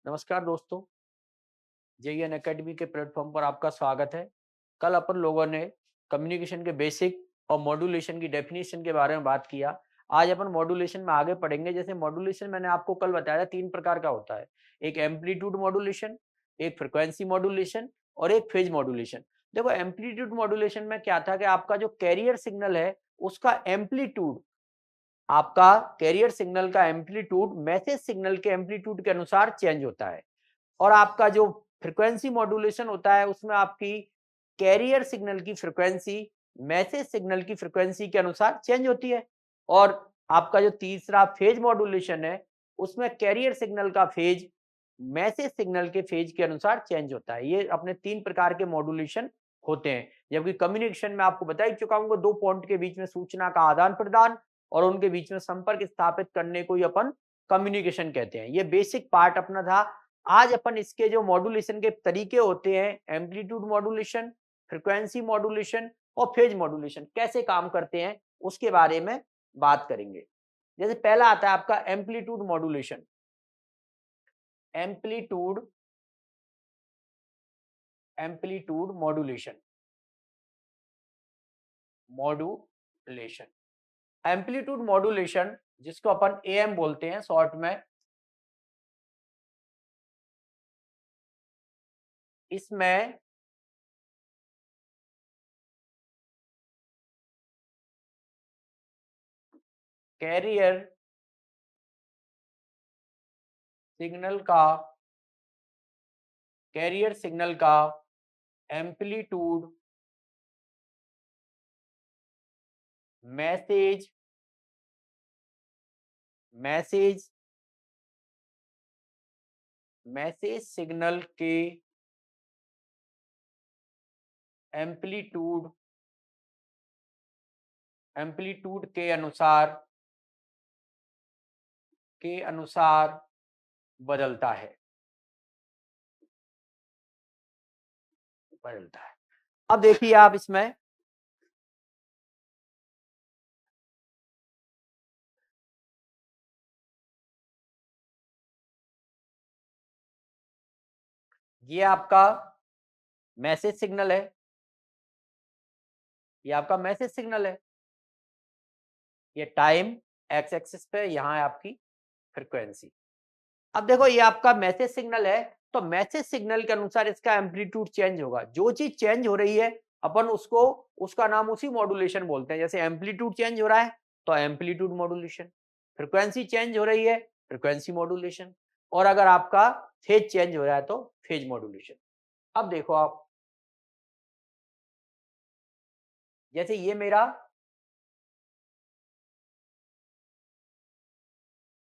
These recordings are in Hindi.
नमस्कार दोस्तों, जेईएन एकेडमी के प्लेटफॉर्म पर आपका स्वागत है। कल अपन लोगों ने कम्युनिकेशन के बेसिक और मॉड्यूलेशन की डेफिनेशन के बारे में बात किया। आज अपन मॉड्यूलेशन में आगे पढ़ेंगे। जैसे मॉड्यूलेशन मैंने आपको कल बताया 3 प्रकार का होता है। एक एम्पलीट्यूड मॉड्यूलेशन, एक फ्रीक्वेंसी मॉड्यूलेशन और एक फेज मॉड्यूलेशन। देखो एम्पलीट्यूड मॉड्यूलेशन में क्या था कि आपका जो कैरियर सिग्नल है उसका एम्पलीट्यूड, आपका कैरियर सिग्नल का एम्पलीट्यूड मैसेज सिग्नल के एम्पलीट्यूड के अनुसार चेंज होता है। और आपका जो फ्रीक्वेंसी मॉड्यूलेशन होता है उसमें आपकी कैरियर सिग्नल की फ्रीक्वेंसी मैसेज सिग्नल की फ्रीक्वेंसी के अनुसार चेंज होती है। और आपका जो तीसरा फेज मॉड्यूलेशन है उसमें कैरियर सिग्नल का फेज मैसेज सिग्नल के फेज के अनुसार चेंज होता है। ये अपने 3 प्रकार के मॉड्यूलेशन होते हैं। जबकि कम्युनिकेशन में आपको बता ही चुका हूँ, 2 पॉइंट के बीच में सूचना का आदान प्रदान और उनके बीच में संपर्क स्थापित करने को ही अपन कम्युनिकेशन कहते हैं। ये बेसिक पार्ट अपना था। आज अपन इसके जो मॉड्यूलेशन के तरीके होते हैं, एम्पलीट्यूड मॉड्यूलेशन, फ्रीक्वेंसी मॉड्यूलेशन और फेज मॉड्यूलेशन कैसे काम करते हैं उसके बारे में बात करेंगे। जैसे पहला आता है आपका amplitude modulation. Amplitude amplitude modulation modulation amplitude modulation जिसको अपन एएम बोलते हैं शॉर्ट में। इसमें कैरियर सिग्नल का कैरियर सिग्नल का amplitude message message message signal के एम्पलीट्यूड एम्पलीट्यूड के अनुसार बदलता है। अब देखिए आप इसमें ये आपका मैसेज सिग्नल है, ये आपका मैसेज सिग्नल है। ये टाइम एक्स एक्सिस पे, यहाँ है आपकी फ्रीक्वेंसी। अब देखो ये आपका मैसेज सिग्नल है, तो मैसेज सिग्नल के अनुसार इसका एम्पलीट्यूड चेंज होगा। जो चीज चेंज हो रही है अपन उसको उसका नाम उसी मॉड्यूलेशन बोलते हैं। जैसे एम्पलीट्यूड चेंज हो रहा है तो एम्पलीट्यूड मॉड्यूलेशन, फ्रीक्वेंसी चेंज हो रही है फ्रीक्वेंसी मॉड्यूलेशन, और अगर आपका फेज चेंज हो रहा है तो फेज मॉड्यूलेशन। अब देखो आप, जैसे ये मेरा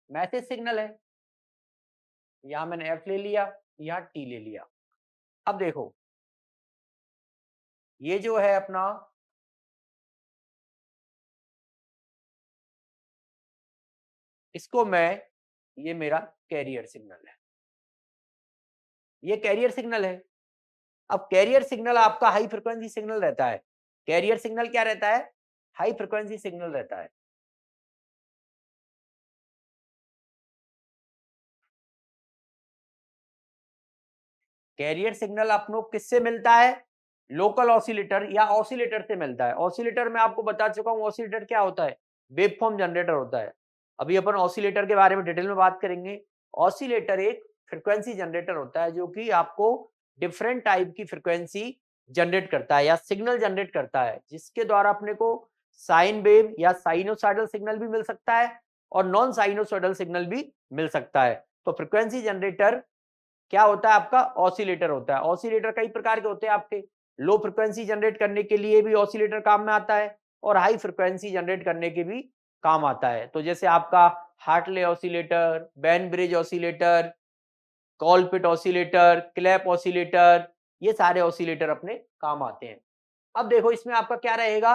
मैसेज सिग्नल है, यहां मैंने एफ ले लिया, यहां टी ले लिया। अब देखो ये जो है अपना, इसको मैं, ये मेरा कैरियर सिग्नल है, ये कैरियर सिग्नल है। अब कैरियर सिग्नल आपका हाई फ्रिक्वेंसी सिग्नल रहता है। कैरियर सिग्नल क्या रहता है? हाई फ्रिक्वेंसी सिग्नल रहता है। कैरियर सिग्नल अपनों किससे मिलता है? लोकल ऑसिलेटर या ऑसिलेटर से मिलता है। ऑसिलेटर में आपको बता चुका हूं, ऑसिलेटर क्या होता है? वेव फॉर्म जनरेटर होता है। अभी अपन ऑसिलेटर के बारे में डिटेल में बात करेंगे। ऑसिलेटर एक फ्रिक्वेंसी जनरेटर होता है जो कि आपको डिफरेंट टाइप की फ्रिक्वेंसी जनरेट करता है या सिग्नल जनरेट करता है, जिसके द्वारा अपने को साइन वेव या साइनोसॉइडल सिग्नल भी मिल सकता है और नॉन साइनोसॉइडल सिग्नल भी मिल सकता है। तो फ्रिक्वेंसी जनरेटर क्या होता है? आपका ऑसिलेटर होता है। ऑसिलेटर कई प्रकार के होते हैं आपके। लो फ्रिक्वेंसी जनरेट करने के लिए भी ऑसिलेटर काम में आता है और हाई फ्रिक्वेंसी जनरेट करने के भी काम आता है। तो जैसे आपका Hartley oscillator, ban bridge oscillator, कॉलपिट oscillator, clap oscillator, ये सारे ऑसिलेटर अपने काम आते हैं। अब देखो इसमें आपका क्या रहेगा?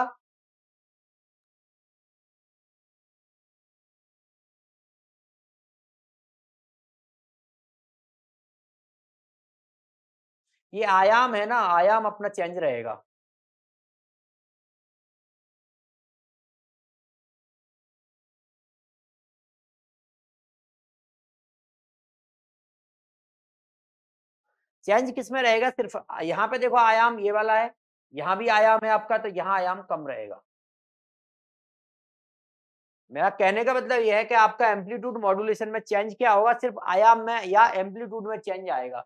ये आयाम है ना, आयाम अपना चेंज रहेगा। चेंज किस में रहेगा, सिर्फ यहाँ पे देखो आयाम ये वाला है, यहाँ भी आयाम है आपका, तो यहाँ आयाम कम रहेगा। मेरा कहने का मतलब ये है कि आपका एम्पलीट्यूड मॉड्यूलेशन में चेंज क्या होगा, सिर्फ आयाम में या एम्पलीट्यूड में चेंज आएगा।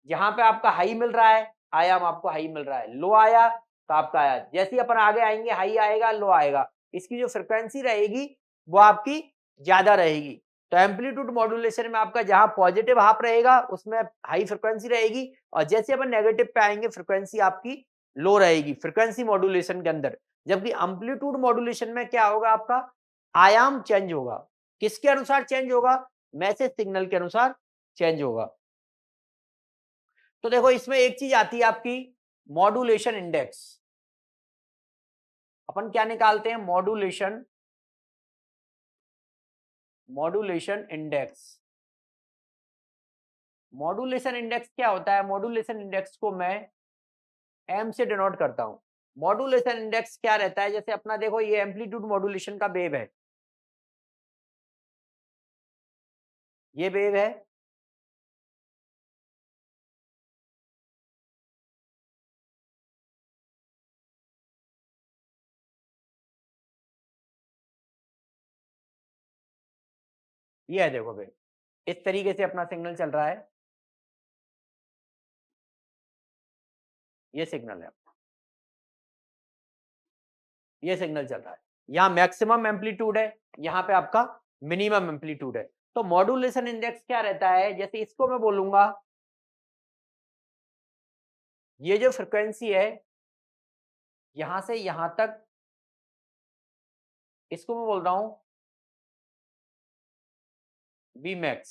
जहां पे आपका हाई मिल रहा है, आयाम आपको हाई मिल रहा है, लो आया तो आपका आया, जैसे ही अपन आगे आएंगे हाई आएगा, लो आएगा, इसकी जो फ्रिक्वेंसी रहेगी वो आपकी ज्यादा रहेगी। तो एम्पलीट्यूड मॉड्यूलेशन में आपका जहां पॉजिटिव हाफ रहेगा उसमें हाई फ्रिक्वेंसी रहेगी, और जैसे अपन नेगेटिव पे आएंगे फ्रिक्वेंसी आपकी लो रहेगी फ्रिक्वेंसी मॉड्यूलेशन के अंदर। जबकि एम्पलीट्यूड मॉड्यूलेशन में क्या होगा, आपका आयाम चेंज होगा। किसके अनुसार चेंज होगा, मैसेज सिग्नल के अनुसार चेंज होगा। तो देखो इसमें एक चीज आती है आपकी मॉड्यूलेशन इंडेक्स। अपन क्या निकालते हैं, मॉड्यूलेशन इंडेक्स। मॉड्यूलेशन इंडेक्स क्या होता है, मॉड्यूलेशन इंडेक्स को मैं एम से डिनोट करता हूं। मॉड्यूलेशन इंडेक्स क्या रहता है, जैसे अपना देखो ये एम्पलीट्यूड मॉड्यूलेशन का वेव है, ये वेव है, ये है देखो वेव, इस तरीके से अपना सिग्नल चल रहा है, ये सिग्नल है, ये सिग्नल चल रहा है, यहाँ मैक्सिमम एम्पलीट्यूड है, यहाँ पे आपका मिनिमम एम्पलीट्यूड है। तो मॉड्यूलेशन इंडेक्स क्या रहता है, जैसे इसको मैं बोलूंगा ये जो फ्रिक्वेंसी है यहां से यहां तक, इसको मैं बोल रहा हूं वी मैक्स,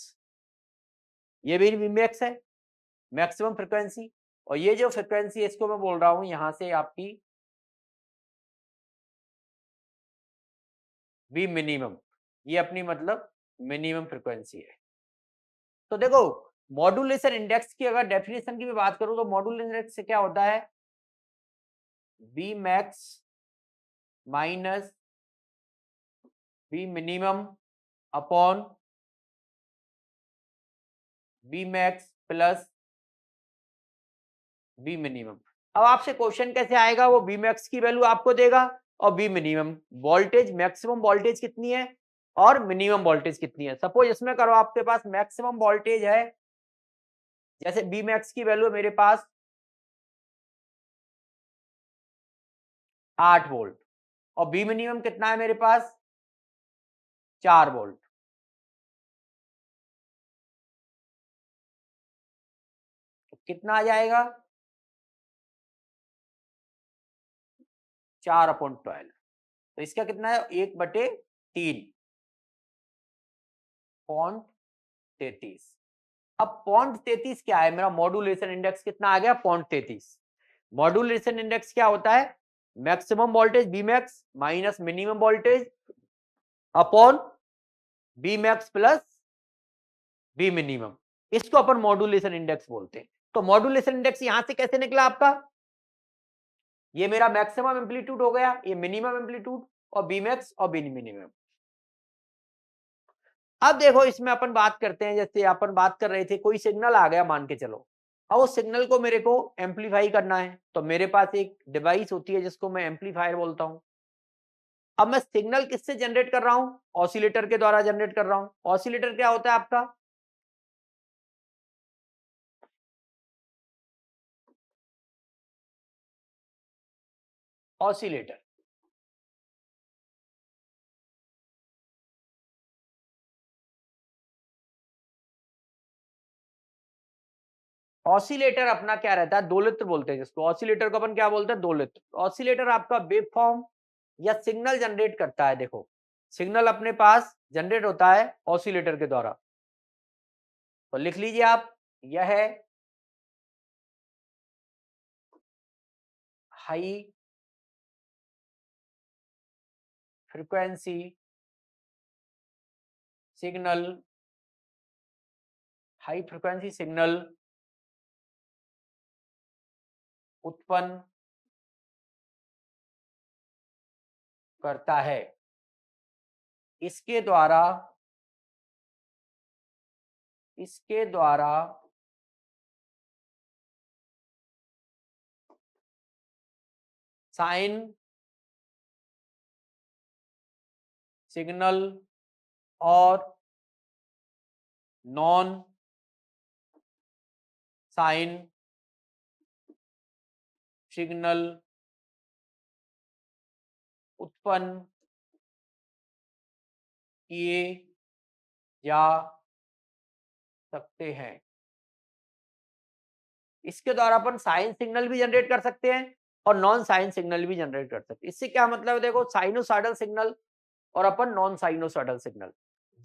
ये भी वी मैक्स है, मैक्सिमम फ्रिक्वेंसी। और ये जो फ्रिक्वेंसी है इसको मैं बोल रहा हूं यहां से आपकी वी मिनिमम, ये अपनी मतलब मिनिमम फ्रिक्वेंसी है। तो देखो मॉड्यूलेशन इंडेक्स की अगर डेफिनेशन की भी बात करूं तो मॉड्यूलेशन इंडेक्स से क्या होता है, V max minus V minimum upon V max plus V minimum. अब आपसे क्वेश्चन कैसे आएगा, वो वी मैक्स की वैल्यू आपको देगा और V minimum voltage, maximum voltage कितनी है और मिनिमम वोल्टेज कितनी है। सपोज इसमें करो आपके पास मैक्सिमम वोल्टेज है, जैसे वी मैक्स की वैल्यू है मेरे पास 8 वोल्ट और वी मिनिमम कितना है मेरे पास 4 वोल्ट। तो कितना आ जाएगा 4/12, तो इसका कितना है 1/3 पॉइंट 33। अब पॉइंट 33 क्या है, मेरा मॉड्यूलेशन इंडेक्स कितना आ गया 0.33। मॉड्यूलेशन इंडेक्स क्या होता है, maximum voltage B max minus minimum voltage upon B max plus B minimum, इसको अपन मॉड्यूलेशन इंडेक्स बोलते हैं। तो मॉड्यूलेशन इंडेक्स यहां से कैसे निकला आपका, ये मेरा मैक्सिमम एम्पलीट्यूड हो गया, ये मिनिमम एम्पलीट्यूड और बी मैक्स और बी मिनिमम। अब देखो इसमें अपन बात करते हैं, जैसे अपन बात कर रहे थे कोई सिग्नल आ गया मान के चलो, अब उस सिग्नल को मेरे को एम्पलीफाई करना है, तो मेरे पास एक डिवाइस होती है जिसको मैं एम्पलीफायर बोलता हूं। अब मैं सिग्नल किससे जनरेट कर रहा हूं, ऑसिलेटर के द्वारा जनरेट कर रहा हूं। ऑसिलेटर क्या होता है आपका, ऑसिलेटर, ऑसिलेटर अपना क्या रहता है, दोलित्र बोलते हैं जिसको, ऑसिलेटर को अपन क्या बोलते हैं दोलित्र। ऑसिलेटर आपका वेव फॉर्म या सिग्नल जनरेट करता है। देखो सिग्नल अपने पास जनरेट होता है ऑसिलेटर के द्वारा, तो लिख लीजिए आप, यह है high frequency signal, high frequency signal उत्पन्न करता है, इसके द्वारा साइन सिग्नल और नॉन साइन सिग्नल उत्पन्न किए जा सकते हैं। इसके द्वारा अपन साइन सिग्नल भी जनरेट कर सकते हैं और नॉन साइन सिग्नल भी जनरेट कर सकते हैं। इससे क्या मतलब है, देखो साइनोसॉइडल सिग्नल और अपन नॉन साइनोसॉइडल सिग्नल,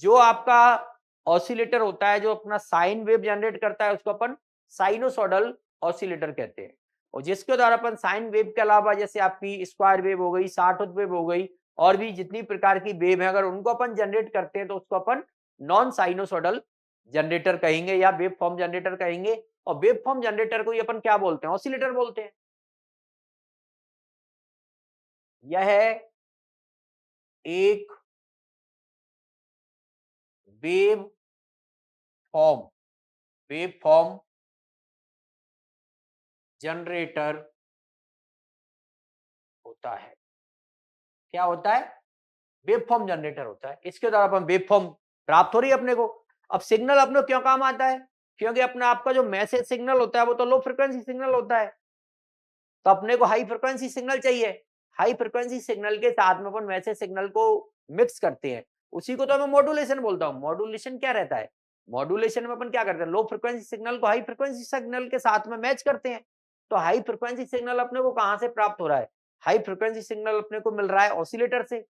जो आपका ऑसिलेटर होता है जो अपना साइन वेव जनरेट करता है उसको अपन साइनोसॉइडल ऑसिलेटर कहते हैं। और जिसके द्वारा अपन साइन वेव के अलावा जैसे आपकी स्क्वायर वेव हो गई, सार्थक वेव हो गई, और भी जितनी प्रकार की वेव है अगर उनको अपन जनरेट करते हैं तो उसको अपन नॉन साइनोसॉइडल जनरेटर कहेंगे या वेव फॉर्म जनरेटर कहेंगे। और वेव फॉर्म जनरेटर को ही अपन क्या बोलते हैं, ऑसिलेटर बोलते हैं। यह एक वेव फॉर्म जनरेटर होता है। क्या होता है, वेव फॉर्म जनरेटर होता है। इसके द्वारा अपन वेव फॉर्म प्राप्त हो रही है अपने को। अब सिग्नल अपने को क्यों काम आता है, क्योंकि अपना आपका जो मैसेज सिग्नल होता है वो तो लो फ्रिक्वेंसी सिग्नल होता है, तो अपने को हाई फ्रिक्वेंसी सिग्नल चाहिए। हाई फ्रिक्वेंसी सिग्नल के साथ में अपन मैसेज सिग्नल को मिक्स करते हैं, उसी को तो मैं मॉड्यूलेशन बोलता हूँ। मॉड्यूलेशन क्या रहता है, मॉड्यूलेशन में अपन क्या करते हैं, लो फ्रिक्वेंसी सिग्नल को हाई फ्रिक्वेंसी सिग्नल के साथ में मैच करते हैं। तो हाई फ्रिक्वेंसी सिग्नल अपने को कहां से प्राप्त हो रहा है, हाई फ्रिक्वेंसी सिग्नल अपने को मिल रहा है ऑसिलेटर से,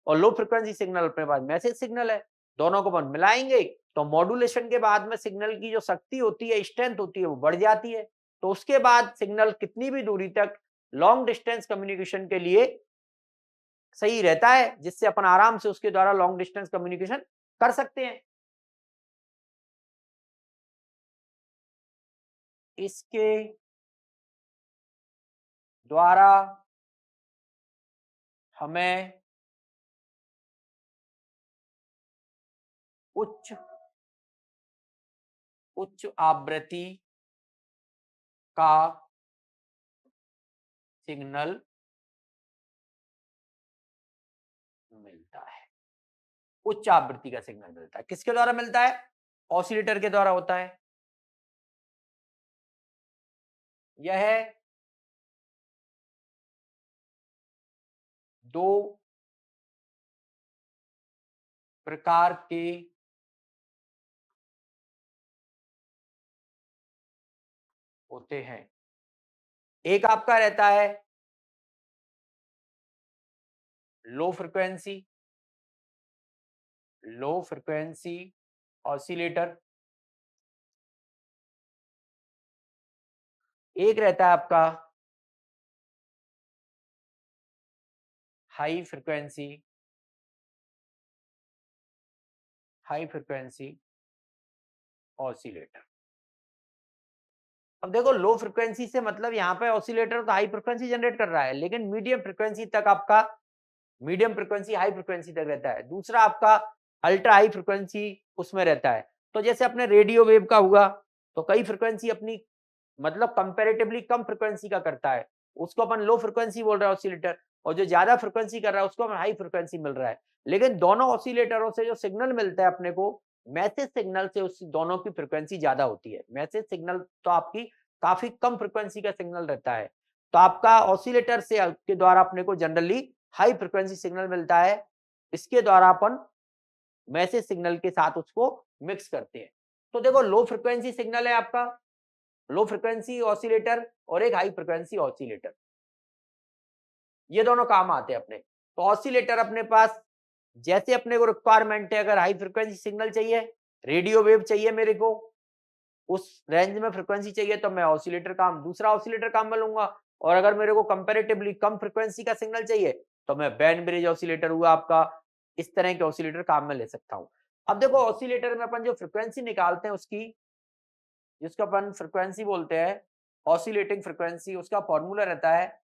और लो फ्रिक्वेंसी सिग्नल अपने पास मैसेज सिग्नल है। दोनों को अपन मिलाएंगे तो मॉड्यूलेशन के बाद में सिग्नल की जो शक्ति होती है, स्ट्रेंथ होती है, वो बढ़ जाती है। तो उसके बाद सिग्नल कितनी भी दूरी तक लॉन्ग डिस्टेंस कम्युनिकेशन के लिए सही रहता है, जिससे अपन आराम से उसके द्वारा लॉन्ग डिस्टेंस कम्युनिकेशन कर सकते हैं। इसके द्वारा हमें उच्च आवृत्ति का सिग्नल मिलता है। उच्च आवृत्ति का सिग्नल मिलता है, किसके द्वारा मिलता है, ऑसिलेटर के द्वारा होता है। यह दो प्रकार के होते हैं। एक आपका रहता है लो फ्रिक्वेंसी ऑसिलेटर, एक रहता है आपका हाई फ्रिक्वेंसी ऑसिलेटर। अब देखो लो फ्रिक्वेंसी से मतलब यहाँ पे ऑसिलेटर तो हाई फ्रिक्वेंसी जनरेट कर रहा है, लेकिन मीडियम फ्रिक्वेंसी तक आपका, मीडियम फ्रिक्वेंसी हाई फ्रिक्वेंसी तक रहता है। दूसरा आपका अल्ट्रा हाई फ्रिक्वेंसी उसमें रहता है। तो जैसे अपने रेडियो वेव का हुआ, तो कई फ्रिक्वेंसी अपनी मतलब कंपैरेटिवली कम फ्रिक्वेंसी का करता है, उसको अपन लो फ्रिक्वेंसी बोल रहे हैं ऑसिलेटर, और जो ज्यादा फ्रिक्वेंसी कर रहा है उसको अपन हाई फ्रिक्वेंसी मिल रहा है। लेकिन दोनों ऑसिलेटरों से जो सिग्नल मिलता है अपने को, मैसेज सिग्नल से उस दोनों की फ्रिक्वेंसी ज्यादा होती है। मैसेज सिग्नल तो आपकी काफी कम फ्रिक्वेंसी का सिग्नल रहता है, तो आपका ऑसिलेटर से के द्वारा अपने को जनरली हाई फ्रिक्वेंसी सिग्नल मिलता है। इसके द्वारा अपन मैसेज सिग्नल के साथ उसको मिक्स करते हैं। तो देखो लो फ्रिक्वेंसी सिग्नल है आपका, लो फ्रिक्वेंसी ऑसिलेटर, और एक हाई फ्रिक्वेंसी ऑसिलेटर, ये दोनों काम आते हैं अपने। तो ऑसिलेटर अपने पास जैसे अपने को रिक्वायरमेंट है, अगर हाई फ्रिक्वेंसी सिग्नल चाहिए, रेडियो वेव चाहिए मेरे को, उस रेंज में फ्रिक्वेंसी चाहिए, तो मैं ऑसिलेटर काम, दूसरा ऑसिलेटर काम में लूंगा। और अगर मेरे को कंपैरेटिवली कम फ्रिक्वेंसी का सिग्नल चाहिए, तो मैं बैंड ब्रिज ऑसिलेटर हुआ आपका, इस तरह के ऑसिलेटर काम में ले सकता हूं। अब देखो ऑसिलेटर में अपन जो फ्रिक्वेंसी निकालते हैं उसकी, जिसको अपन फ्रिक्वेंसी बोलते हैं ऑसिलेटिंग फ्रिक्वेंसी, उसका फॉर्मूला रहता है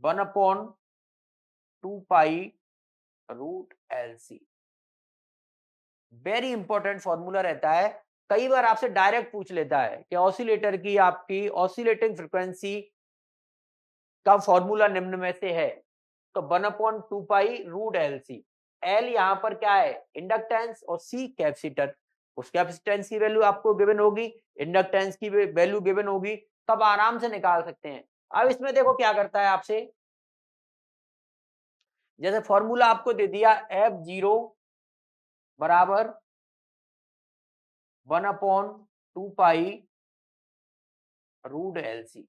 1/2π√LC। वेरी इंपॉर्टेंट फॉर्मूला रहता है। कई बार आपसे डायरेक्ट पूछ लेता है कि ऑसिलेटर की आपकी ऑसिलेटिंग फ्रिक्वेंसी का फॉर्मूला निम्न में से है, तो 1/2π√LC। L यहाँ पर क्या है, इंडक्टेंस, और C कैपेसिटर। उस कैपेसिटेंस की वैल्यू आपको गिवन होगी, इंडक्टेंस की वैल्यू गिवन होगी, तब आराम से निकाल सकते हैं। अब इसमें देखो क्या करता है आपसे, जैसे फॉर्मूला आपको दे दिया F0 बराबर 1/2π√LC।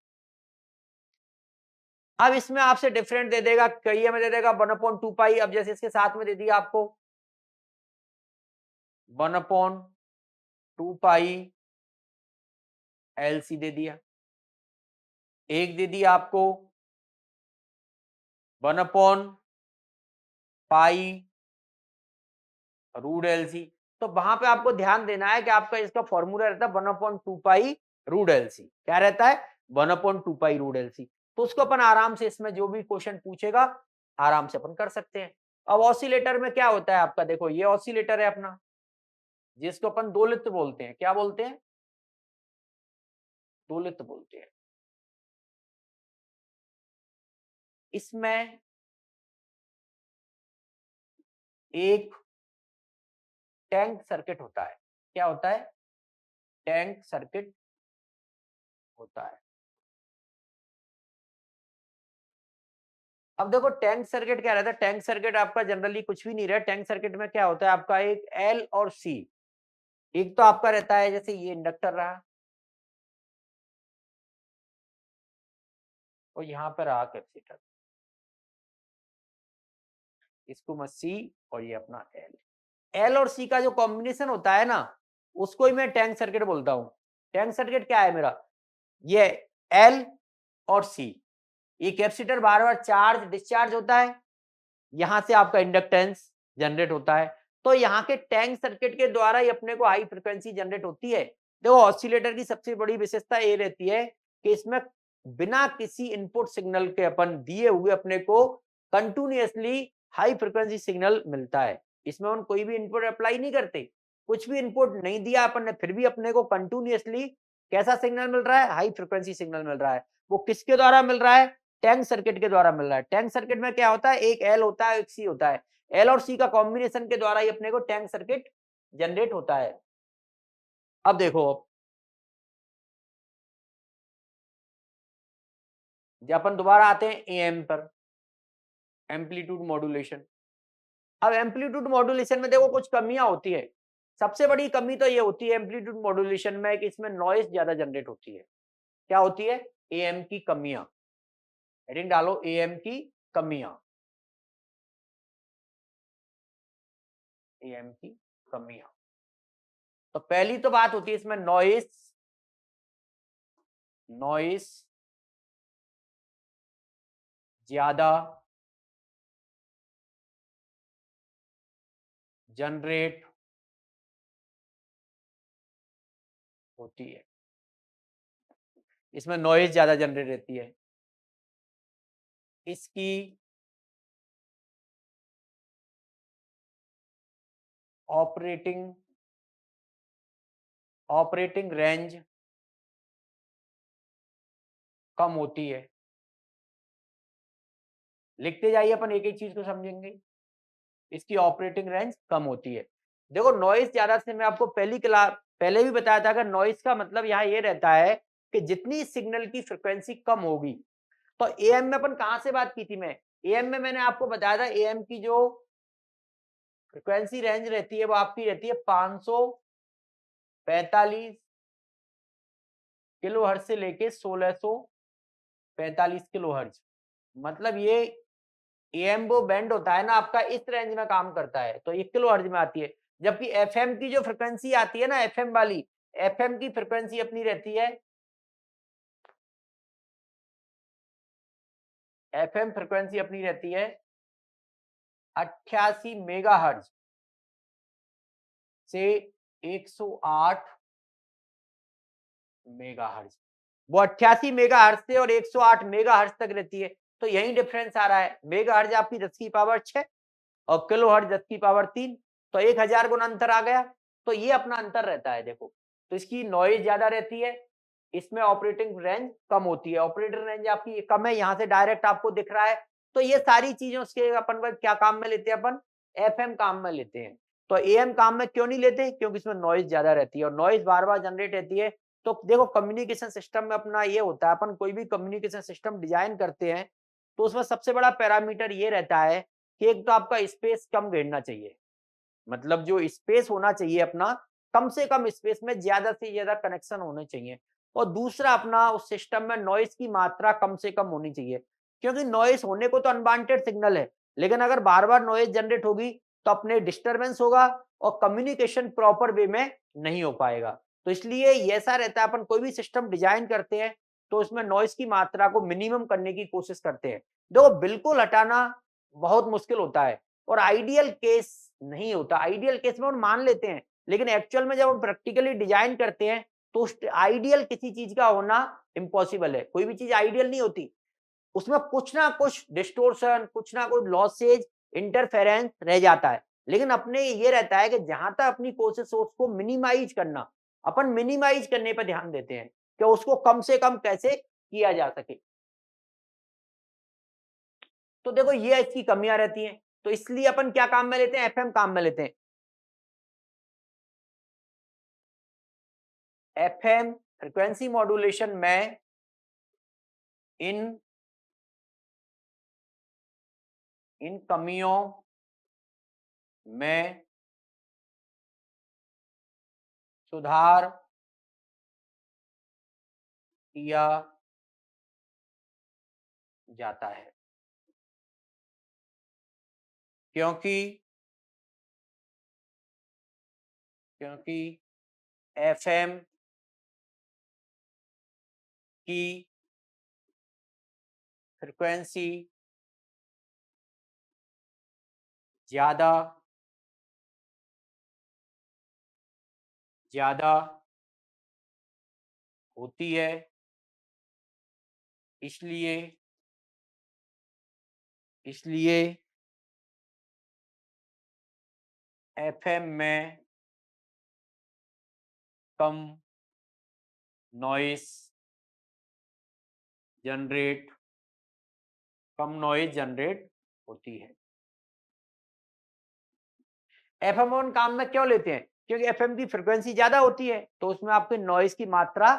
अब इसमें आपसे डिफरेंट दे देगा, कई में दे देगा 1/2π। अब जैसे इसके साथ में दे दिया आपको 1/2πLC दे दिया, एक दे दिया आपको 1/π√LC। तो वहां पे आपको ध्यान देना है कि आपका इसका फॉर्मूला रहता है 1/2π√LC। क्या रहता है, 1/2π√LC। तो उसको अपन आराम से, इसमें जो भी क्वेश्चन पूछेगा आराम से अपन कर सकते हैं। अब ऑसिलेटर में क्या होता है आपका, देखो ये ऑसिलेटर है अपना, जिसको अपन दोलित्र बोलते हैं। क्या बोलते हैं, दोलित्र बोलते हैं। इसमें एक टैंक सर्किट होता है। क्या होता है, टैंक सर्किट होता है। अब देखो टैंक सर्किट क्या रहता है, टैंक सर्किट आपका जनरली कुछ भी नहीं रहता। टैंक सर्किट में क्या होता है आपका, एक L और C। एक तो आपका रहता है, जैसे ये इंडक्टर रहा, और यहां पर रहा कैपेसिटर, इसको मैं C और ये अपना L और C का जो कॉम्बिनेशन होता है ना, उसको ही मैं टैंक सर्किट बोलता हूं। टैंक सर्किट क्या है मेरा, ये L और C, ये कैपेसिटर बार बार चार्ज डिस्चार्ज होता है, यहां से आपका इंडक्टेंस जनरेट होता है। तो यहाँ के टैंक सर्किट के द्वारा ही अपने को हाई फ्रिक्वेंसी जनरेट होती है। देखो ऑसिलेटर की सबसे बड़ी विशेषता ये रहती है कि इसमें बिना किसी इनपुट सिग्नल के अपन दिए हुए अपने को कंटिन्यूअसली हाई फ्रिक्वेंसी सिग्नल मिलता है। इसमें हम कोई भी इनपुट अप्लाई नहीं करते, कुछ भी इनपुट नहीं दिया अपन ने, फिर भी अपने को कंटिन्यूअसली कैसा सिग्नल मिल रहा है, हाई फ्रिक्वेंसी सिग्नल मिल रहा है। वो किसके द्वारा मिल रहा है, टैंक सर्किट के द्वारा मिल रहा है। टैंक सर्किट में क्या होता है, एक L होता है, एक C होता है। L और C का कॉम्बिनेशन के द्वारा ही अपने को टैंक सर्किट जनरेट होता है। अब देखो, जब अपन दोबारा आते हैं AM पर, एम्पलीट्यूड मॉड्यूलेशन। अब एम्पलीट्यूड मॉड्यूलेशन में देखो कुछ कमियां होती है। सबसे बड़ी कमी तो ये होती है एम्पलीट्यूड मॉड्यूलेशन में कि इसमें नॉइज ज्यादा जनरेट होती है। क्या होती है, AM की कमियां। हेडिंग डालो, AM की कमियां, AM की कमियां। तो पहली तो बात होती है इसमें नॉइज, नॉइज ज्यादा जनरेट होती है। इसमें नॉइज ज्यादा जनरेट रहती है। इसकी ऑपरेटिंग ऑपरेटिंग रेंज कम होती है। लिखते जाइए, अपन एक एक चीज को समझेंगे। इसकी ऑपरेटिंग रेंज कम होती है। देखो नॉइज ज्यादा से, मैं आपको पहली क्लास पहले भी बताया था, अगर नॉइज का मतलब यहाँ ये रहता है कि जितनी सिग्नल की फ्रिक्वेंसी कम होगी। तो AM में अपन कहां से बात की थी, मैं AM में मैंने आपको बताया था, AM की जो फ्रिक्वेंसी रेंज रहती है वो आपकी रहती है 545 किलो हर्ट्ज से लेके 1645 किलो हर्ट्ज। मतलब ये AM वो बैंड होता है ना आपका, इस रेंज में काम करता है, तो ये किलो हर्ट्ज में आती है। जबकि FM की जो फ्रिक्वेंसी आती है ना, FM वाली, FM की फ्रिक्वेंसी अपनी रहती है, FM फ्रिक्वेंसी अपनी रहती है 88 मेगाहर्ट्ज से 108 मेगाहर्ट्ज। वो 88 मेगाहर्ट्ज से और 108 मेगाहर्ट्ज तक रहती है। तो यही डिफरेंस आ रहा है। मेगाहर्ट्ज आपकी 10 की पावर 6 और किलो हर्ट्ज 10 की पावर 3, तो 1000 गुना अंतर आ गया। तो ये अपना अंतर रहता है। देखो, तो इसकी नॉइज ज्यादा रहती है, इसमें ऑपरेटिंग रेंज कम होती है, ऑपरेटिंग रेंज आपकी कम है, यहाँ से डायरेक्ट आपको दिख रहा है। तो ये सारी चीजें उसके अपन को क्या काम में लेते हैं, अपन एफएम काम में लेते हैं। तो एएम काम में क्यों नहीं लेते, क्योंकि इसमें नॉइज ज्यादा रहती है और नॉइज बार बार जनरेट रहती है। तो देखो कम्युनिकेशन सिस्टम में अपना ये होता है, अपन कोई भी कम्युनिकेशन सिस्टम डिजाइन करते हैं तो उसमें सबसे बड़ा पैरामीटर ये रहता है कि एक तो आपका स्पेस कम घेरना चाहिए, मतलब जो स्पेस होना चाहिए अपना, कम से कम स्पेस में ज्यादा से ज्यादा कनेक्शन होने चाहिए। और दूसरा अपना उस सिस्टम में नॉइस की मात्रा कम से कम होनी चाहिए, क्योंकि नॉइस होने को तो अनवांटेड सिग्नल है, लेकिन अगर बार बार नॉइस जनरेट होगी तो अपने डिस्टरबेंस होगा और कम्युनिकेशन प्रॉपर वे में नहीं हो पाएगा। तो इसलिए ऐसा रहता है, अपन कोई भी सिस्टम डिजाइन करते हैं तो उसमें नॉइस की मात्रा को मिनिमम करने की कोशिश करते हैं। देखो बिल्कुल हटाना बहुत मुश्किल होता है और आइडियल केस नहीं होता, आइडियल केस में हम मान लेते हैं, लेकिन एक्चुअल में जब हम प्रैक्टिकली डिजाइन करते हैं तो आइडियल किसी चीज का होना इम्पॉसिबल है, कोई भी चीज आइडियल नहीं होती, उसमें कुछ ना कुछ डिस्टोर्शन, कुछ ना कुछ लॉसेज, इंटरफेरेंस रह जाता है। लेकिन अपने ये रहता है कि जहां तक अपनी कोशिश हो उसको मिनिमाइज करना, अपन मिनिमाइज करने पर ध्यान देते हैं कि उसको कम से कम कैसे किया जा सके। तो देखो ये इसकी कमियां रहती हैं, तो इसलिए अपन क्या काम में लेते हैं, एफएम काम में लेते हैं। एफएम फ्रीक्वेंसी मॉड्यूलेशन में इन इन कमियों में सुधार किया जाता है, क्योंकि क्योंकि एफएम की फ्रीक्वेंसी ज्यादा ज्यादा होती है, इसलिए इसलिए एफएम में कम नॉइस जनरेट कम नॉइज जनरेट होती है। एफएम वन काम में क्यों लेते हैं, क्योंकि एफएम की फ्रीक्वेंसी ज्यादा होती है तो उसमें आपके नॉइस की मात्रा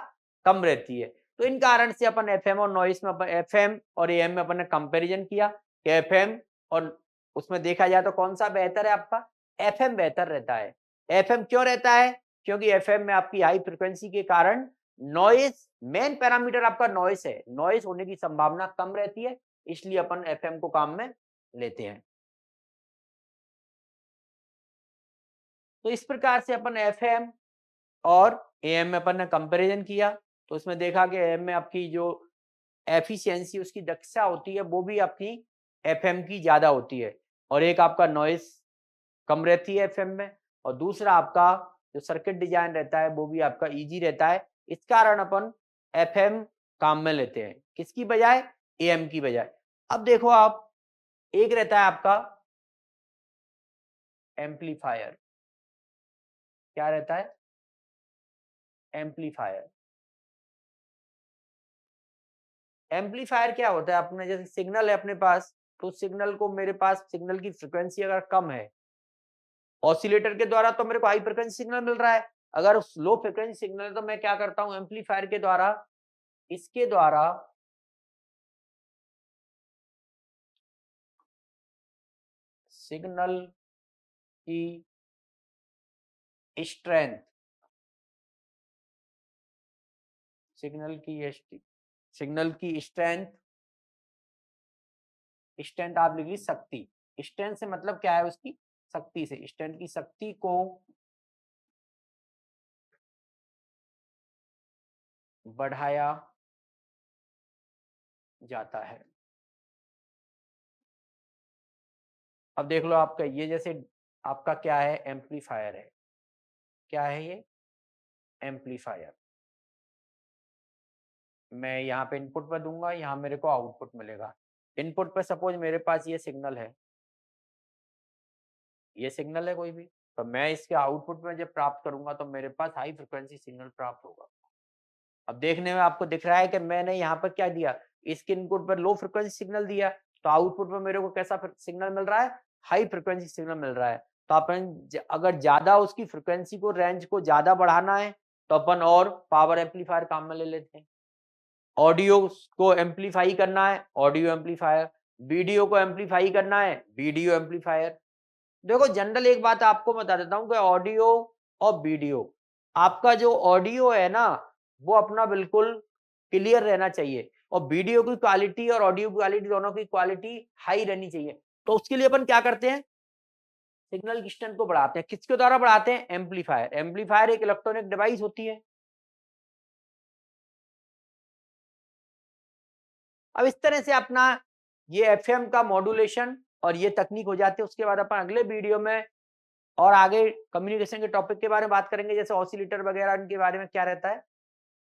कम रहती है। तो इन कारण से अपन एफएम और नॉइस में, एफएम और एएम में अपन ने कंपैरिजन किया कि एफएम और उसमें देखा जाए तो कौन सा बेहतर है, आपका एफएम बेहतर रहता है। एफएम क्यों रहता है, क्योंकि एफएम में आपकी हाई फ्रीक्वेंसी के कारण नॉइस, मेन पैरामीटर आपका नॉइस है, नॉइस होने की संभावना कम रहती है, इसलिए अपन एफएम को काम में लेते हैं। तो इस प्रकार से अपन एफएम और एएम में अपन ने कंपैरिजन किया, तो उसमें देखा कि एएम में आपकी जो एफिशिएंसी, उसकी दक्षता होती है वो भी आपकी एफएम की ज्यादा होती है, और एक आपका नॉइस कम रहती है एफएम में, और दूसरा आपका जो सर्किट डिजाइन रहता है वो भी आपका इजी रहता है। इस कारण अपन एफएम काम में लेते हैं, किसकी बजाय, एएम की बजाय। अब देखो आप, एक रहता है आपका एम्पलीफायर, क्या रहता है, एम्पलीफायर। एम्पलीफायर क्या होता है, अपने जैसे सिग्नल है अपने पास, तो सिग्नल को, मेरे पास सिग्नल की फ्रीक्वेंसी अगर कम है, ऑसिलेटर के द्वारा तो मेरे को हाई फ्रीक्वेंसी सिग्नल मिल रहा है, अगर लो फ्रीक्वेंसी सिग्नल है तो मैं क्या करता हूं, एम्पलीफायर के द्वारा, इसके द्वारा सिग्नल की स्ट्रेंथ, सिग्नल की सिग्नल की स्ट्रेंथ, स्ट्रेंथ आप लिख ली शक्ति, स्ट्रेंथ से मतलब क्या है, उसकी शक्ति से, स्ट्रेंथ की शक्ति को बढ़ाया जाता है। अब देख लो आपका ये, जैसे आपका क्या है, एम्पलीफायर है, क्या है ये, एम्पलीफायर। मैं यहाँ पे इनपुट पे दूंगा, यहाँ मेरे को आउटपुट मिलेगा। इनपुट पे सपोज मेरे पास ये सिग्नल है, ये सिग्नल है कोई भी, तो मैं इसके आउटपुट में जब प्राप्त करूंगा तो मेरे पास हाई फ्रिक्वेंसी सिग्नल प्राप्त होगा। अब देखने में आपको दिख रहा है कि मैंने यहाँ पर क्या दिया, इसके इनपुट पर लो फ्रीक्वेंसी सिग्नल दिया, तो आउटपुट में मेरे को कैसा सिग्नल मिल रहा है, हाई फ्रीक्वेंसी सिग्नल मिल रहा है। तो अपन अगर ज्यादा उसकी फ्रीक्वेंसी को, रेंज को ज्यादा बढ़ाना है तो अपन और पावर एम्पलीफायर काम में ले लेते हैं। ऑडियो को एम्पलीफाई करना है, ऑडियो एम्पलीफायर। वीडियो को एम्पलीफाई करना है, वीडियो एम्पलीफायर। देखो जनरल एक बात आपको बता देता हूँ कि ऑडियो और वीडियो, आपका जो ऑडियो है ना वो अपना बिल्कुल क्लियर रहना चाहिए, और वीडियो की क्वालिटी और ऑडियो की क्वालिटी, दोनों की क्वालिटी हाई रहनी चाहिए। तो उसके लिए अपन क्या करते हैं, सिग्नल की स्ट्रेंथ को बढ़ाते हैं। किसके द्वारा बढ़ाते हैं, एम्पलीफायर। एम्पलीफायर एक इलेक्ट्रॉनिक डिवाइस होती है। अब इस तरह से अपना ये एफएम का मॉड्यूलेशन और ये तकनीक हो जाती है। उसके बाद अपन अगले वीडियो में और आगे कम्युनिकेशन के टॉपिक के बारे में बात करेंगे, जैसे ऑसिलेटर वगैरह, इनके बारे में क्या रहता है।